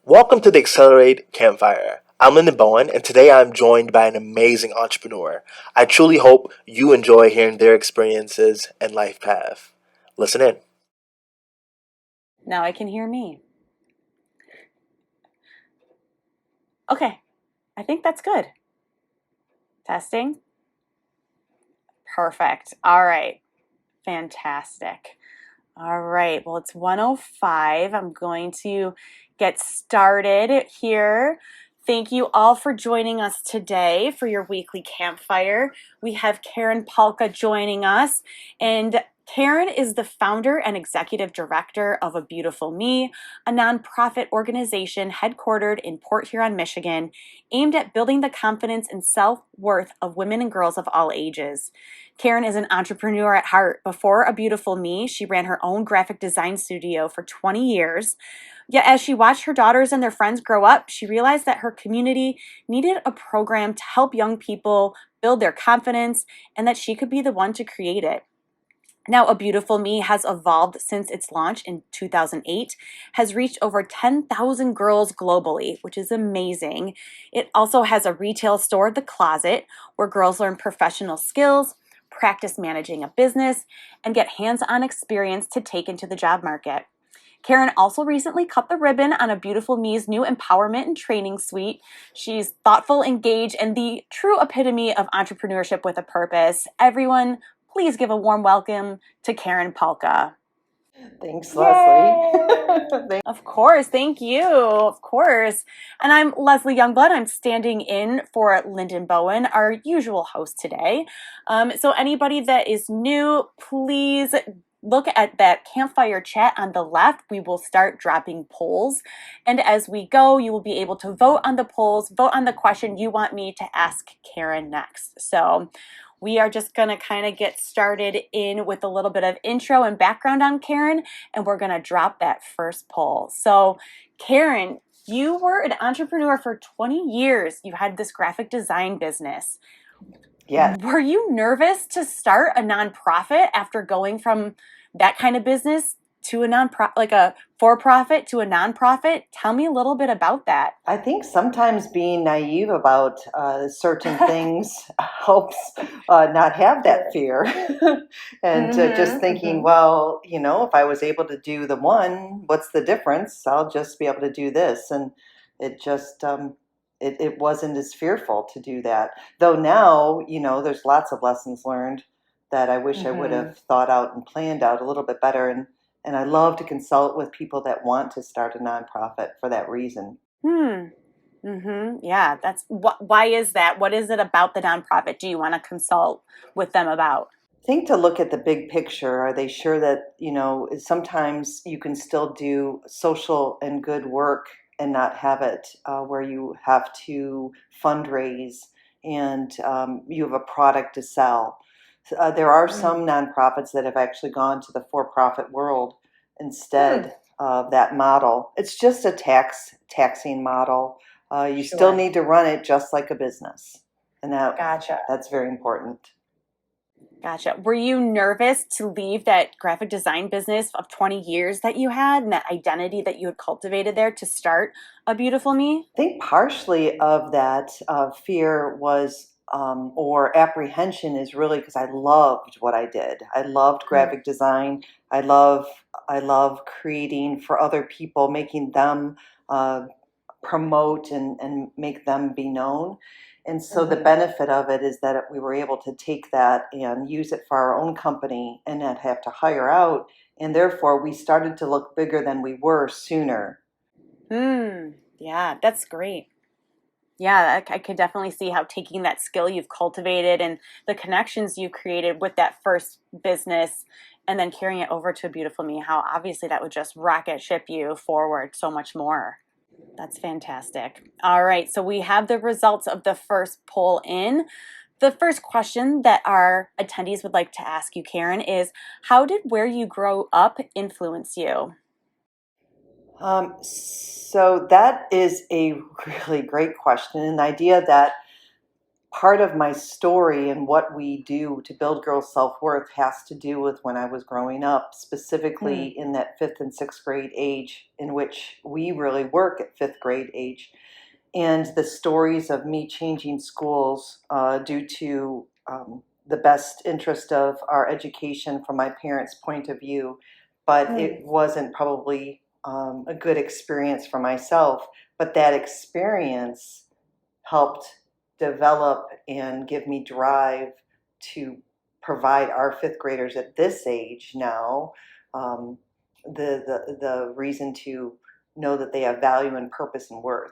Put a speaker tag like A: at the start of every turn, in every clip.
A: Welcome to the Accelerate Campfire. I'm Lyndon Bowen, and today I'm joined by an amazing entrepreneur. I truly hope you enjoy hearing their experiences and life path. Listen in.
B: Now I can hear me. Okay, I think that's good. Testing. Perfect. All right. Fantastic. All right. Well, it's 1:05. I'm going to get started here. Thank you all for joining us today for your weekly campfire. We have Karen Palka joining us, and Karen is the founder and executive director of A Beautiful Me, a nonprofit organization headquartered in Port Huron, Michigan, aimed at building the confidence and self-worth of women and girls of all ages. Karen is an entrepreneur at heart. Before A Beautiful Me, she ran her own graphic design studio for 20 years. Yet as she watched her daughters and their friends grow up, she realized that her community needed a program to help young people build their confidence and that she could be the one to create it. Now, A Beautiful Me has evolved since its launch in 2008, has reached over 10,000 girls globally, which is amazing. It also has a retail store, The Closet, where girls learn professional skills, practice managing a business, and get hands-on experience to take into the job market. Karen also recently cut the ribbon on A Beautiful Me's new empowerment and training suite. She's thoughtful, engaged, and the true epitome of entrepreneurship with a purpose. Everyone, please give a warm welcome to Karen Palka.
C: Thanks, Leslie.
B: Of course, thank you. Of course. And I'm Leslie Youngblood. I'm standing in for Lyndon Bowen, our usual host today. So anybody that is new, please look at that campfire chat on the left. We will start dropping polls. And as we go, you will be able to vote on the polls, vote on the question you want me to ask Karen next. So we are just going to kind of get started in with a little bit of intro and background on Karen, and we're going to drop that first poll. So, Karen, you were an entrepreneur for 20 years. You had this graphic design business.
C: Yes.
B: Were you nervous to start a nonprofit after going from that kind of business to a nonprofit, like a for-profit to a nonprofit? Tell me a little bit about that.
C: I think sometimes being naive about certain things helps not have that fear. And just thinking, well, if I was able to do the one, what's the difference? I'll just be able to do this. And it just, it wasn't as fearful to do that. Though now, there's lots of lessons learned that I wish I would have thought out and planned out a little bit better. And I love to consult with people that want to start a nonprofit for that reason.
B: Yeah, that's why is that? What is it about the nonprofit do you want to consult with them about?
C: I think to look at the big picture. Are they sure that, sometimes you can still do social and good work and not have it where you have to fundraise and you have a product to sell. There are some nonprofits that have actually gone to the for-profit world instead of that model. It's just a taxing model. You still need to run it just like a business, and that's very important.
B: Gotcha. Were you nervous to leave that graphic design business of 20 years that you had and that identity that you had cultivated there to start A Beautiful Me?
C: I think partially of that fear was or apprehension is really because I loved what I did. I loved graphic design. I love creating for other people, making them promote and make them be known. And so the benefit of it is that we were able to take that and use it for our own company and not have to hire out. And therefore, we started to look bigger than we were sooner.
B: Yeah, that's great. Yeah, I could definitely see how taking that skill you've cultivated and the connections you created with that first business and then carrying it over to A Beautiful Me, how obviously that would just rocket ship you forward so much more. That's fantastic. All right, so we have the results of the first poll in. The first question that our attendees would like to ask you, Karen, is how did where you grow up influence you?
C: So that is a really great question. An idea that part of my story and what we do to build girls' self-worth has to do with when I was growing up, specifically in that 5th and 6th grade age, in which we really work at 5th grade age. And the stories of me changing schools due to the best interest of our education from my parents' point of view, but it wasn't probably a good experience for myself. But that experience helped develop and give me drive to provide our 5th graders at this age now the reason to know that they have value and purpose and worth.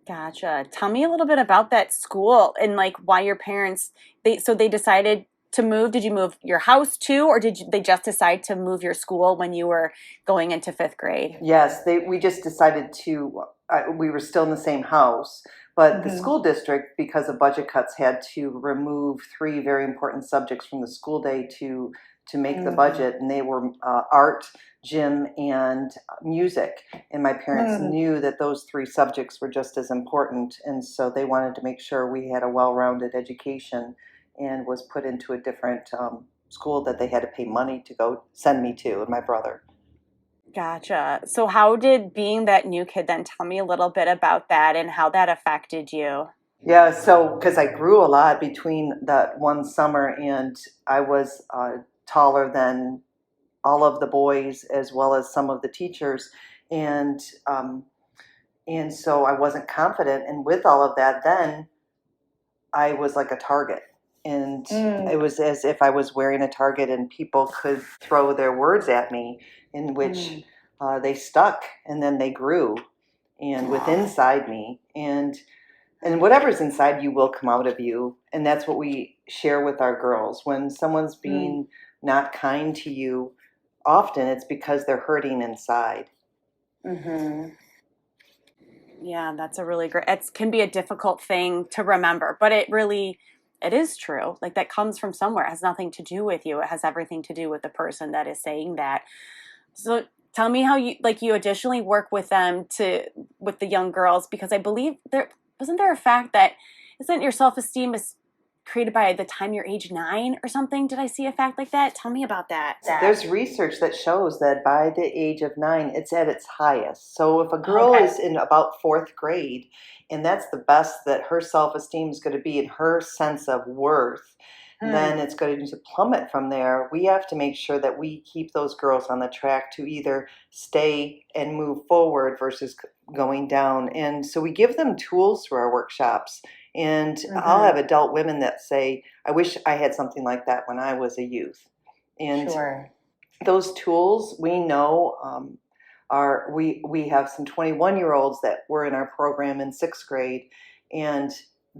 B: Gotcha. Tell me a little bit about that school and like why your parents they decided to move. Did you move your house too, or they just decide to move your school when you were going into 5th grade?
C: Yes, we just decided to. We were still in the same house, but the school district, because of budget cuts, had to remove 3 very important subjects from the school day to make the budget, and they were art, gym, and music. And my parents knew that those 3 subjects were just as important, and so they wanted to make sure we had a well-rounded education, and was put into a different school that they had to pay money to go send me to, and my brother.
B: Gotcha. So how did being that new kid then, tell me a little bit about that and how that affected you?
C: Yeah, so because I grew a lot between that one summer, and I was taller than all of the boys as well as some of the teachers, and so I wasn't confident. And with all of that, then I was like a target, and it was as if I was wearing a target, and people could throw their words at me, in which they stuck, and then they grew, and within inside me, and whatever's inside you will come out of you. And that's what we share with our girls. When someone's being not kind to you, often it's because they're hurting inside.
B: Yeah, that's a really great, it can be a difficult thing to remember, but it is true. Like that comes from somewhere. It has nothing to do with you. It has everything to do with the person that is saying that. So tell me how you additionally work with them with the young girls, because I believe wasn't there a fact that isn't your self-esteem is created by the time you're age 9 or something? Did I see a fact like that? Tell me about that.
C: There's research that shows that by the age of 9, it's at its highest. So if a girl is in about 4th grade, and that's the best that her self-esteem is going to be, and her sense of worth, then it's going to plummet from there. We have to make sure that we keep those girls on the track to either stay and move forward versus going down. And so we give them tools through our workshops. And I'll have adult women that say, I wish I had something like that when I was a youth. And those tools we know we have some 21-year-olds that were in our program in 6th grade, and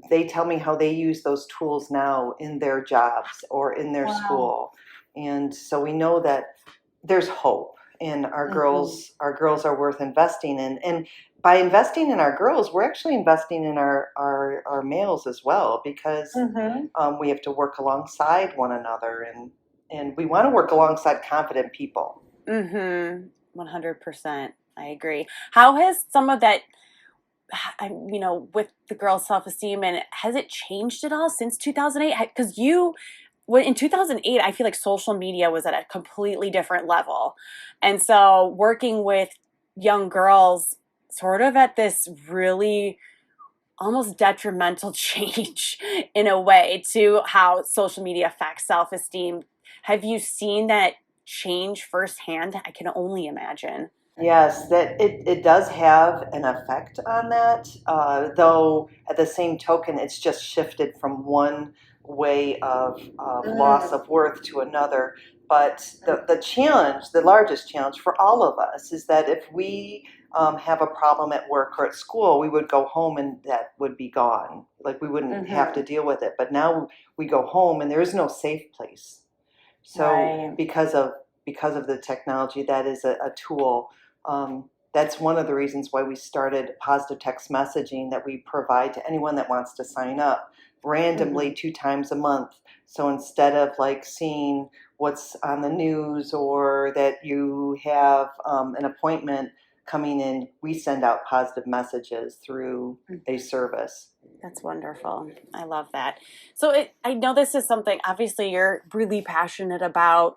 C: they tell me how they use those tools now in their jobs or in their school. And so we know that there's hope, and our girls are worth investing in. And by investing in our girls, we're actually investing in our males as well, because we have to work alongside one another, and we want to work alongside confident people.
B: 100%. I agree. How has some of that, with the girls' self-esteem, and has it changed at all since 2008? Because in 2008, I feel like social media was at a completely different level. And so working with young girls sort of at this really almost detrimental change in a way to how social media affects self-esteem. Have you seen that change firsthand? I can only imagine.
C: Yes, that it does have an effect on that, though at the same token, it's just shifted from one way of loss of worth to another. But the challenge, the largest challenge for all of us, is that if we have a problem at work or at school, we would go home and that would be gone. Like we wouldn't have to deal with it. But now we go home and there is no safe place. So because of the technology, that is a tool. That's one of the reasons why we started positive text messaging that we provide to anyone that wants to sign up randomly 2 times a month. So instead of like seeing what's on the news or that you have an appointment, coming in. We send out positive messages through a service.
B: That's wonderful. I love that. So I know this is something obviously you're really passionate about.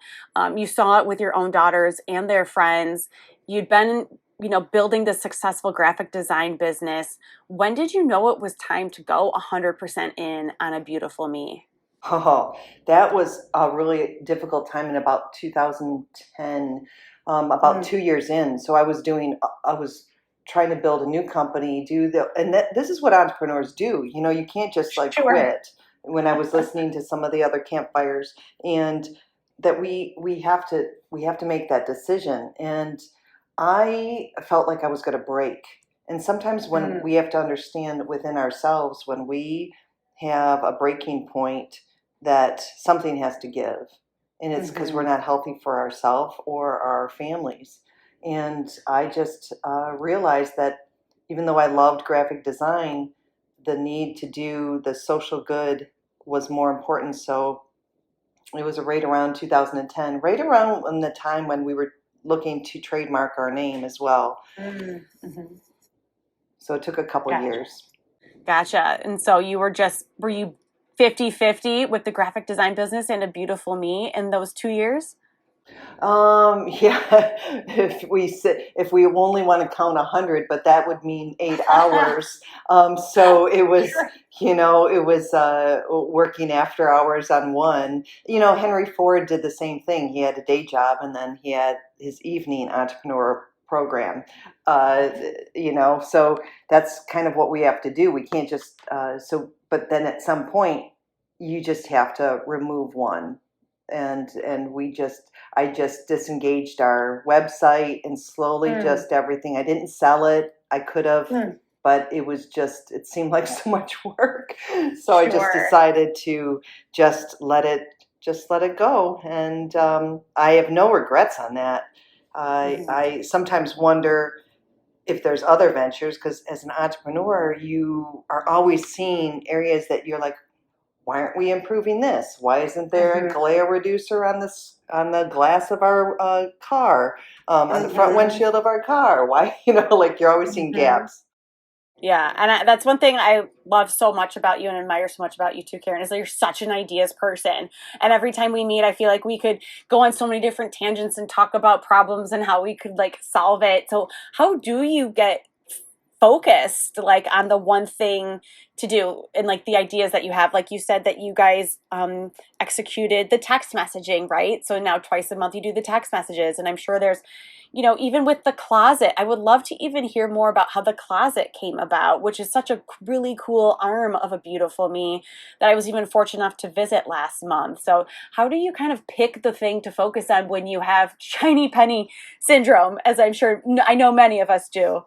B: You saw it with your own daughters and their friends. You'd been, building this successful graphic design business. When did you know it was time to go 100% in on A Beautiful Me?
C: Oh, that was a really difficult time in about 2010, about 2 years in. So I was trying to build a new company, this is what entrepreneurs do. You can't just like
B: Sure.
C: quit. When I was listening to some of the other campfires, and that we have to make that decision. And I felt like I was going to break. And sometimes when we have to understand within ourselves, when we have a breaking point, that something has to give. And it's because we're not healthy for ourselves or our families. And I just realized that even though I loved graphic design, the need to do the social good was more important. So it was right around 2010, right around when the time when we were looking to trademark our name as well. So it took a couple years.
B: Gotcha. And so were you 50-50 with the graphic design business and A Beautiful Me in those 2 years?
C: Yeah, if we only want to count 100, but that would mean 8 hours. So it was, working after hours on one. Henry Ford did the same thing. He had a day job and then he had his evening entrepreneur program. So that's kind of what we have to do. We can't just, but then at some point you just have to remove one. And I just disengaged our website and slowly just everything. I didn't sell it. I could have, but it seemed like so much work. So I just decided to just let it go. And I have no regrets on that. I sometimes wonder if there's other ventures, because as an entrepreneur, you are always seeing areas that you're like, why aren't we improving this? Why isn't there a glare reducer on the glass of our car, on the front windshield of our car? Why, like you're always seeing gaps.
B: Yeah, and that's one thing I love so much about you and admire so much about you too, Karen, is that you're such an ideas person. And every time we meet, I feel like we could go on so many different tangents and talk about problems and how we could like solve it. So how do you get focused like on the one thing to do and like the ideas that you have? Like you said that you guys executed the text messaging, right? So now twice a month you do the text messages, and I'm sure there's even with the closet, I would love to even hear more about how the closet came about, which is such a really cool arm of A Beautiful Me that I was even fortunate enough to visit last month. So how do you kind of pick the thing to focus on when you have shiny penny syndrome, as I know many of us do?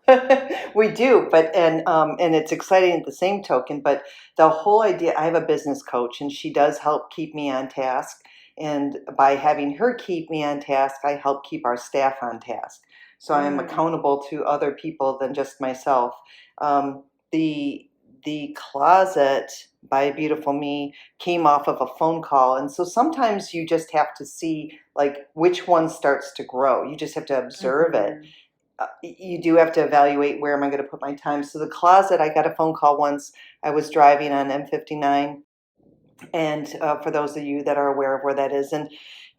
C: We do, and it's exciting at the same token. But the whole idea, I have a business coach, and she does help keep me on task. And by having her keep me on task, I help keep our staff on task. So I am accountable to other people than just myself. The closet by A Beautiful Me came off of a phone call, and so sometimes you just have to see like which one starts to grow. You just have to observe it. You do have to evaluate, where am I going to put my time. So the closet, I got a phone call once. I was driving on M59, and for those of you that are aware of where that is,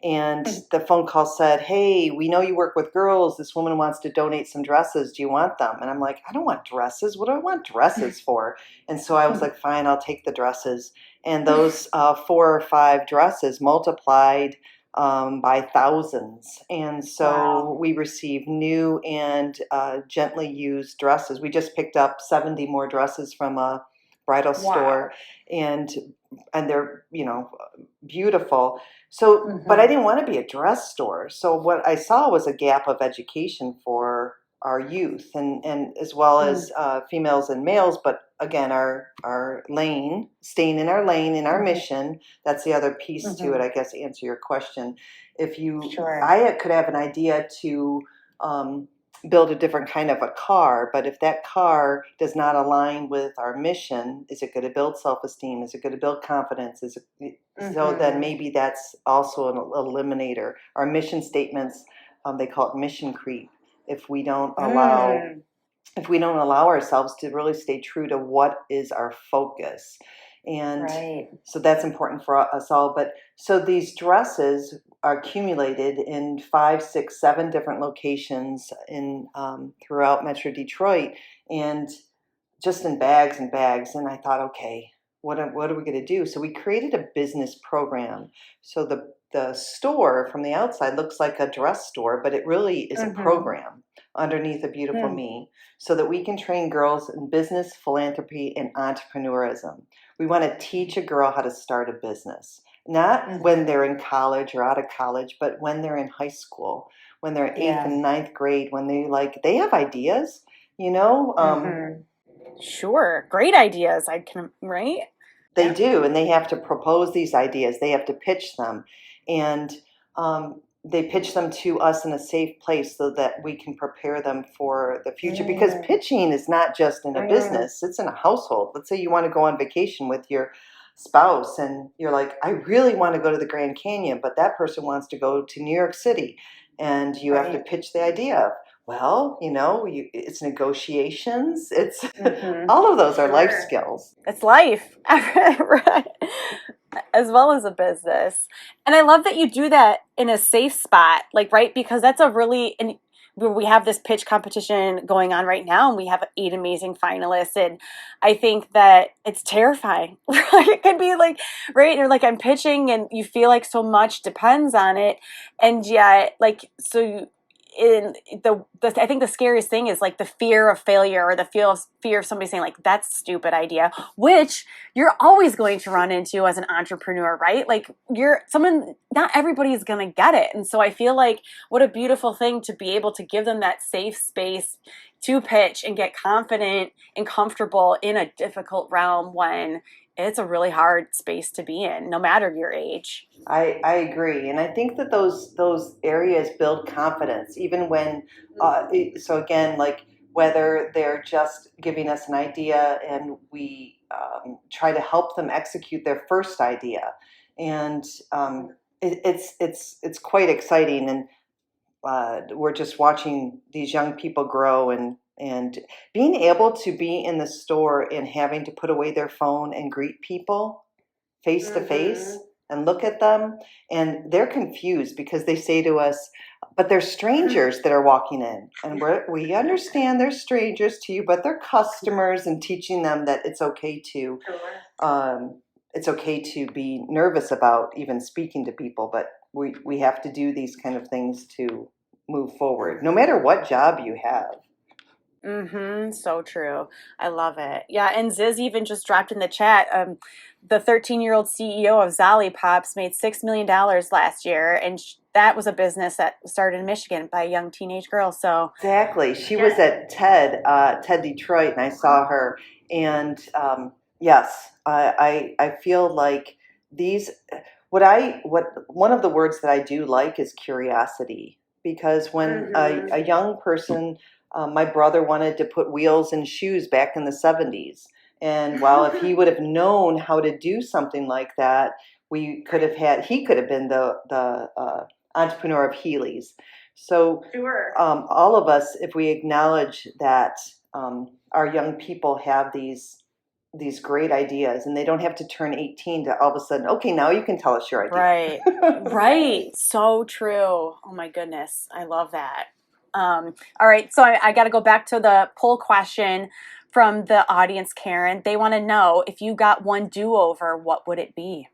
C: and the phone call said, hey, we know you work with girls. This woman wants to donate some dresses. Do you want them? And I'm like, I don't want dresses. What do I want dresses for? And so I was like, fine, I'll take the dresses. And those 4 or 5 dresses multiplied by thousands. And so we received new and gently used dresses. We just picked up 70 more dresses from a bridal store, and they're beautiful. So but I didn't want to be a dress store. So what I saw was a gap of education for our youth, and as well as females and males. But again, our lane, staying in our lane, in our mission, that's the other piece to it, I guess, to answer your question. I could have an idea to build a different kind of a car, but if that car does not align with our mission, is it going to build self-esteem? Is it going to build confidence? So then maybe that's also an eliminator. Our mission statements, they call it mission creep. if we don't allow ourselves to really stay true to what is our focus. And so that's important for us all. But so these dresses are accumulated in 5, 6, 7 different locations in throughout Metro Detroit, and just in bags and bags. And I thought, okay, what are we going to do? So we created a business program. So the store from the outside looks like a dress store, but it really is a program underneath a beautiful me, so that we can train girls in business, philanthropy, and entrepreneurism. We want to teach a girl how to start a business, not when they're in college or out of college, but when they're in high school, when they're 8th and 9th grade, when they have ideas, you know.
B: Sure. Great ideas. Right?
C: They do, and they have to propose these ideas. They have to pitch them, and they pitch them to us in a safe place so that we can prepare them for the future. Because pitching is not just in a business, it's in a household. Let's say you want to go on vacation with your spouse, and you're like, I really want to go to the Grand Canyon, but that person wants to go to New York City, and you have to pitch the idea of, well, it's negotiations. It's all of those are life skills.
B: It's life, right? As well as a business. And I love that you do that in a safe spot, right? Because that's and we have this pitch competition going on right now, and we have 8 amazing finalists. And I think that it's terrifying. It can be right? You're I'm pitching, and you feel like so much depends on it. And yet, I think the scariest thing is the fear of failure, or the fear of somebody saying that's a stupid idea, which you're always going to run into as an entrepreneur, right? Not everybody's going to get it. And so I feel what a beautiful thing to be able to give them that safe space to pitch and get confident and comfortable in a difficult realm when it's a really hard space to be in, no matter your age.
C: I agree, and I think that those areas build confidence, even when. So again, whether they're just giving us an idea, and we try to help them execute their first idea, and it's quite exciting, and we're just watching these young people grow, and being able to be in the store and having to put away their phone and greet people face to face and look at them, and they're confused because they say to us, but they're strangers that are walking in, and we understand they're strangers to you, but they're customers, and teaching them that it's okay to be nervous about even speaking to people, but we have to do these kind of things to move forward, no matter what job you have.
B: So true. I love it. Yeah, and Ziz even just dropped in the chat. The 13-year-old CEO of Zolly Pops made $6 million last year, and that was a business that started in Michigan by a young teenage girl. So
C: exactly, she was at TED Detroit, and I saw her. And yes, I feel like these. What one of the words that I do like is curiosity, because when a young person. My brother wanted to put wheels in shoes back in the 70s. And if he would have known how to do something like that, he could have been the entrepreneur of Heelys. So
B: sure.
C: All of us, if we acknowledge that our young people have these great ideas, and they don't have to turn 18 to all of a sudden, okay, now you can tell us your idea.
B: Right. So true. Oh my goodness. I love that. All right, so I got to go back to the poll question from the audience, Karen. They want to know, if you got one do-over, what would it be?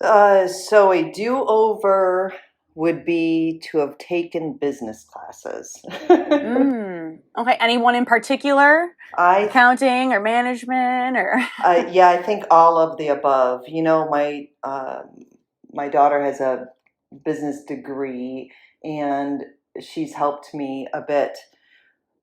C: So a do-over would be to have taken business classes.
B: Okay, anyone in particular? Accounting or management or?
C: Yeah, I think all of the above. My daughter has a business degree, and she's helped me a bit.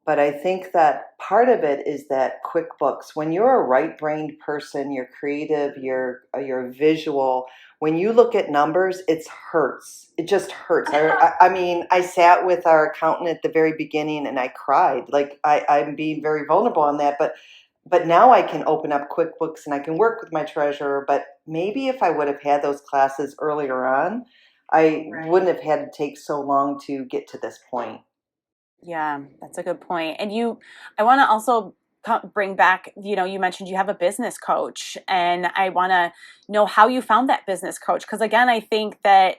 C: But I think that part of it is that QuickBooks, when you're a right-brained person, you're creative, you're visual, when you look at numbers, it hurts. It just hurts. I mean, I sat with our accountant at the very beginning, and I cried. I'm being very vulnerable on that. But now I can open up QuickBooks, and I can work with my treasurer. But maybe if I would have had those classes earlier on, I wouldn't have had to take so long to get to this point.
B: Yeah, that's a good point. And I want to also bring back, you mentioned you have a business coach, and I want to know how you found that business coach. Because again, I think that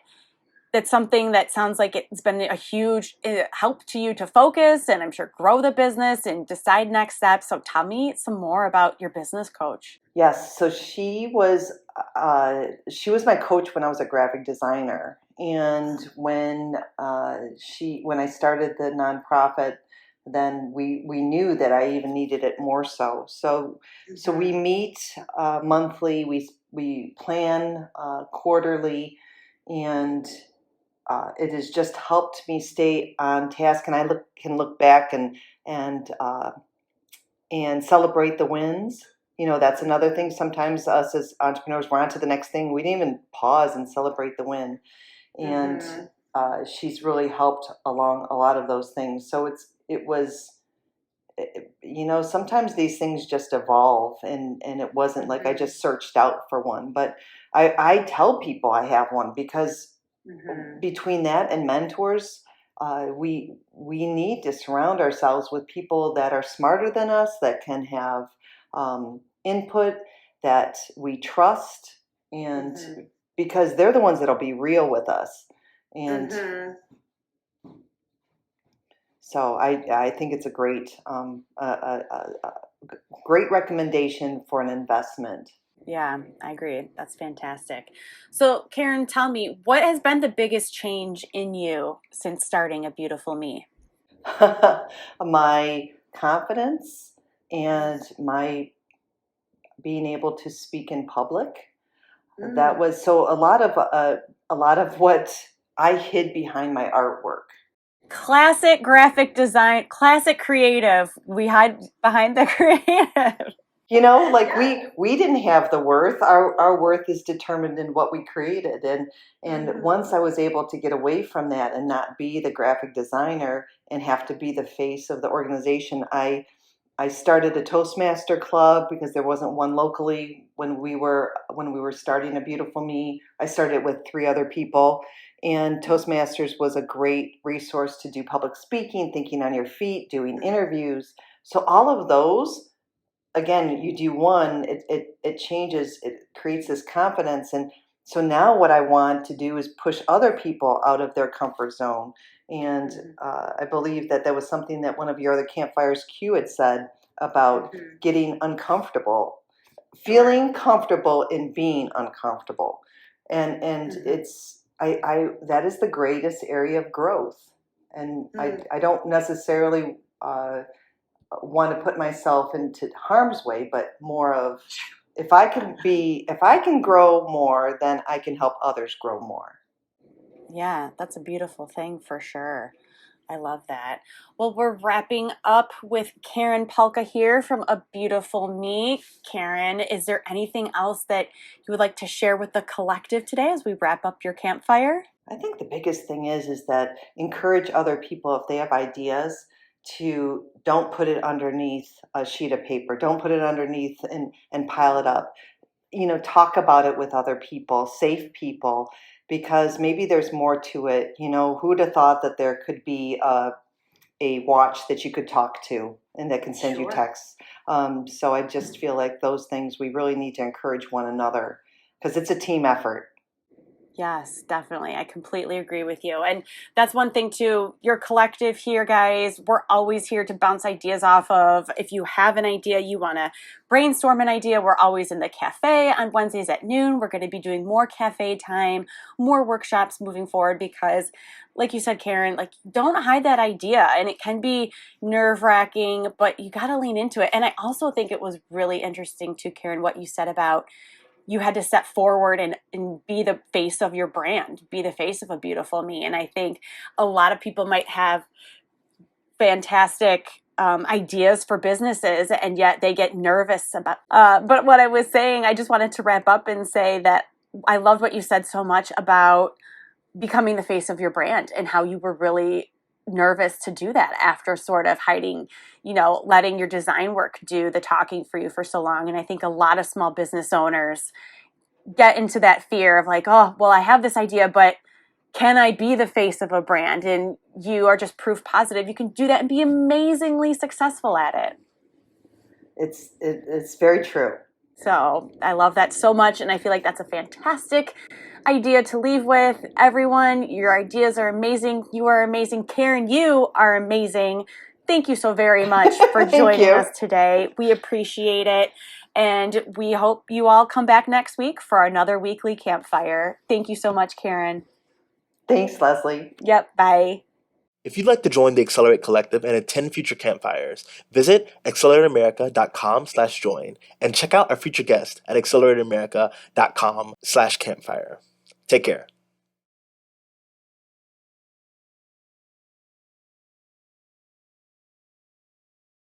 B: that's something that sounds like it's been a huge help to you to focus and I'm sure grow the business and decide next steps. So tell me some more about your business coach.
C: Yes, so she was my coach when I was a graphic designer, and when I started the nonprofit, then we knew that I even needed it more so. So we meet monthly, we plan quarterly, and it has just helped me stay on task. And can look back and uh, and celebrate the wins. That's another thing. Sometimes us as entrepreneurs, we're on to the next thing. We didn't even pause and celebrate the win. And she's really helped along a lot of those things. So sometimes these things just evolve, and it wasn't like I just searched out for one. But I tell people I have one because between that and mentors, we need to surround ourselves with people that are smarter than us, that can have input, that we trust, and because they're the ones that'll be real with us. And so I think it's a great recommendation for an investment.
B: Yeah, I agree. That's fantastic. So, Karen, tell me, what has been the biggest change in you since starting A Beautiful Me?
C: My confidence and my being able to speak in public. That was so a lot of what I hid behind my artwork.
B: Classic graphic design, classic creative. We hide behind the creative.
C: Like we didn't have the worth. Our worth is determined in what we created. And once I was able to get away from that and not be the graphic designer and have to be the face of the organization, I started a Toastmaster club because there wasn't one locally when we were starting A Beautiful Me. I started with 3 other people, and Toastmasters was a great resource to do public speaking, thinking on your feet, doing interviews. So all of those, again, you do one, it changes, it creates this confidence. And so now what I want to do is push other people out of their comfort zone. And I believe that was something that one of your other Campfires Q had said about getting uncomfortable, feeling comfortable in being uncomfortable. And it's I that is the greatest area of growth. And I don't necessarily want to put myself into harm's way, but more of, if I can grow more, then I can help others grow more.
B: Yeah, that's a beautiful thing for sure. I love that. Well, we're wrapping up with Karen Palka here from A Beautiful Me. Karen, is there anything else that you would like to share with the collective today as we wrap up your campfire?
C: I think the biggest thing is that encourage other people, if they have ideas, to don't put it underneath a sheet of paper. Don't put it underneath and pile it up. Talk about it with other people, safe people, because maybe there's more to it. Who'd have thought that there could be a watch that you could talk to and that can send you texts. So I just feel like those things, we really need to encourage one another because it's a team effort.
B: Yes, definitely. I completely agree with you. And that's one thing too. Your collective here, guys, we're always here to bounce ideas off of. If you have an idea, you want to brainstorm an idea, we're always in the cafe on Wednesdays at noon. We're going to be doing more cafe time, more workshops moving forward because, like you said, Karen, like, don't hide that idea. And it can be nerve-wracking, but you got to lean into it. And I also think it was really interesting too, Karen, what you said about you had to step forward and be the face of your brand, be the face of A Beautiful Me. And I think a lot of people might have fantastic ideas for businesses, and yet they get nervous about. But what I was saying, I just wanted to wrap up and say that I loved what you said so much about becoming the face of your brand and how you were really nervous to do that after sort of hiding, letting your design work do the talking for you for so long. And I think a lot of small business owners get into that fear of like, oh, well, I have this idea, but can I be the face of a brand? And you are just proof positive. You can do that and be amazingly successful at it.
C: It's very true.
B: So I love that so much. And I feel like that's a fantastic idea to leave with. Everyone, your ideas are amazing. You are amazing. Karen, you are amazing. Thank you so very much for joining us today. We appreciate it. And we hope you all come back next week for another weekly campfire. Thank you so much, Karen.
C: Thanks, Leslie.
B: Yep, bye.
A: If you'd like to join the Accelerate Collective and attend future campfires, visit accelerateamerica.com/join and check out our future guest at accelerateamerica.com/campfire. Take care.